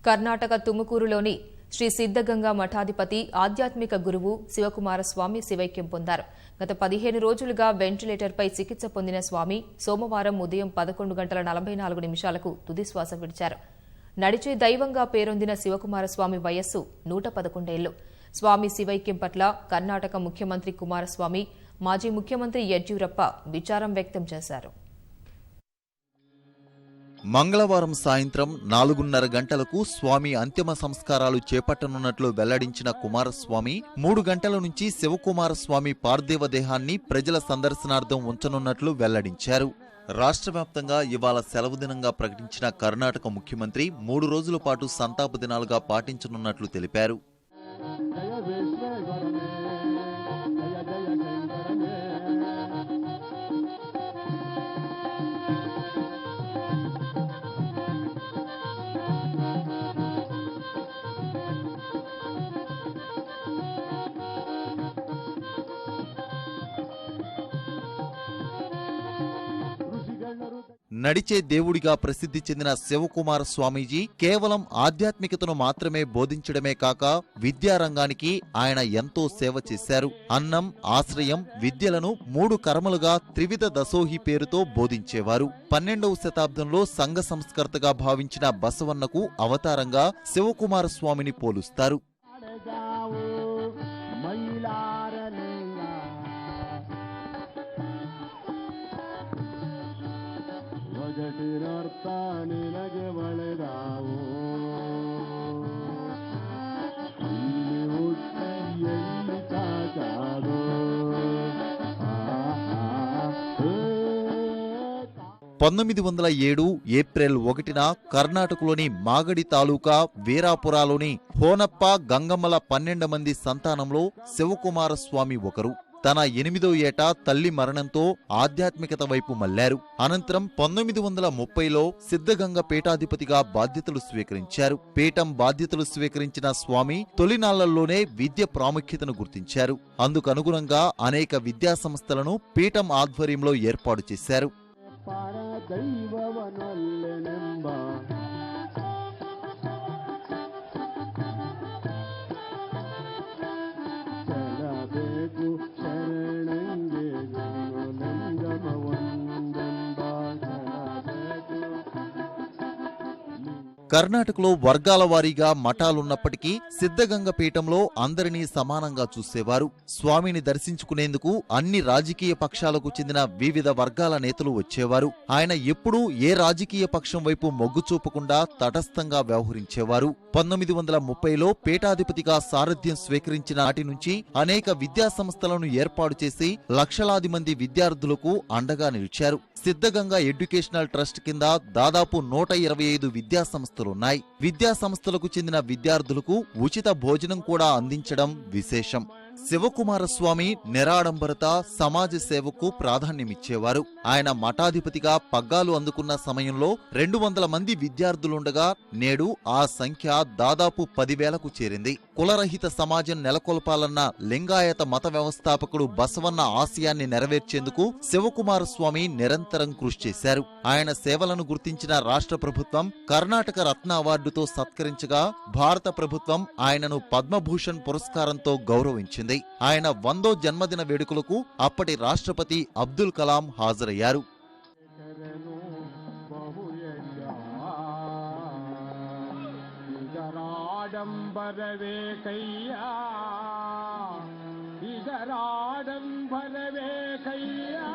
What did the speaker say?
కర్ణాటక తుముకూరులోని శ్రీ సిద్ధగంగా మఠాధిపతి ఆధ్యాత్మిక గురువు శివకుమార స్వామి శివైక్యం పొందారు. గత 15 రోజులుగా వెంటిలేటర్పై చికిత్స పొందిన స్వామి సోమవారం ఉదయం 11:44 తుదిశ్వాస విడిచారు. నడిచే దైవంగా పేరొందిన శివకుమార స్వామి వయస్సు 111 ఏళ్లు. స్వామి శివైక్యం పట్ల కర్ణాటక ముఖ్యమంత్రి కుమారస్వామి, మాజీ ముఖ్యమంత్రి యడ్యూరప్ప విచారం వ్యక్తం చేశారు. మంగళవారం సాయంత్రం 4:30 గంటలకు స్వామి అంతిమ సంస్కారాలు చేపట్టనున్నట్లు వెల్లడించిన కుమారస్వామి 3 గంటల నుంచి శివకుమారస్వామి పార్థివ దేహాన్ని ప్రజల సందర్శనార్థం ఉంచనున్నట్లు వెల్లడించారు. రాష్ట్ర వ్యాప్తంగా ఇవాళ సెలవు దినంగా ప్రకటించిన కర్ణాటక ముఖ్యమంత్రి 3 రోజుల పాటు సంతాప దినాలుగా పాటించనున్నట్లు తెలిపారు. 'నడిచే దేవుడిగా ప్రసిద్ధి చెందిన శివకుమార స్వామీజీ కేవలం ఆధ్యాత్మికతను మాత్రమే బోధించడమే కాక విద్యారంగానికి ఆయన ఎంతో సేవ చేశారు. అన్నం, ఆశ్రయం, విద్యలను 3 కర్మలుగా త్రివిధ దశోహి పేరుతో బోధించేవారు. 12వ శతాబ్దంలో సంఘ సంస్కర్తగా భావించిన బసవన్నకు అవతారంగా శివకుమార స్వామిని పోలుస్తారు. ఏప్రిల్ 1న కర్ణాటకలోని మాగడి తాలూకా వీరాపురాలోని హోనప్ప గంగమ్మల 12 మంది సంతానంలో శివకుమార స్వామి ఒకరు. తన 8వ ఏట తల్లి మరణంతో ఆధ్యాత్మికత వైపు మళ్లారు. అనంతరం 1930లో సిద్ధగంగ పీఠాధిపతిగా బాధ్యతలు స్వీకరించారు. పీఠం బాధ్యతలు స్వీకరించిన స్వామి తొలినాళ్లలోనే విద్య ప్రాముఖ్యతను గుర్తించారు. అందుకనుగుణంగా అనేక విద్యా సంస్థలను పీఠం ఆధ్వర్యంలో ఏర్పాటు చేశారు. కర్ణాటకలో వర్గాల వారీగా మఠాలున్నప్పటికీ సిద్ధగంగ పీఠంలో అందరినీ సమానంగా చూసేవారు. స్వామిని దర్శించుకునేందుకు అన్ని రాజకీయ పక్షాలకు చెందిన వివిధ వర్గాల నేతలు వచ్చేవారు. ఆయన ఎప్పుడూ ఏ రాజకీయ పక్షం వైపు మొగ్గు చూపకుండా తటస్థంగా వ్యవహరించేవారు. 1930లో పీఠాధిపతిగా సారథ్యం స్వీకరించిన నాటి నుంచి అనేక విద్యా సంస్థలను ఏర్పాటు చేసి లక్షలాది మంది విద్యార్థులకు అండగా నిలిచారు. సిద్ధగంగా ఎడ్యుకేషనల్ ట్రస్ట్ కింద దాదాపు 125 విద్యా సంస్థలున్నాయి. విద్యా సంస్థలకు చెందిన విద్యార్థులకు ఉచిత భోజనం కూడా అందించడం విశేషం. శివకుమార స్వామి నిరాడంబరత, సమాజ సేవకు ప్రాధాన్యమిచ్చేవారు. ఆయన మఠాధిపతిగా పగ్గాలు అందుకున్న సమయంలో 200 మంది విద్యార్థులుండగా నేడు ఆ సంఖ్య దాదాపు 10,000కు చేరింది. కులరహిత సమాజం నెలకొల్పాలన్న లింగాయత మత వ్యవస్థాపకుడు బసవన్న ఆశయాన్ని నెరవేర్చేందుకు శివకుమార స్వామి నిరంతరం కృషి చేశారు. ఆయన సేవలను గుర్తించిన రాష్ట్ర ప్రభుత్వం కర్ణాటక రత్న అవార్డుతో సత్కరించగా భారత ప్రభుత్వం ఆయనను పద్మభూషణ్ పురస్కారంతో గౌరవించింది. ఆయన 100వ జన్మదిన వేడుకలకు అప్పటి రాష్ట్రపతి అబ్దుల్ కలాం హాజరయ్యారు. ఇదరాడంబరవే కయ్యా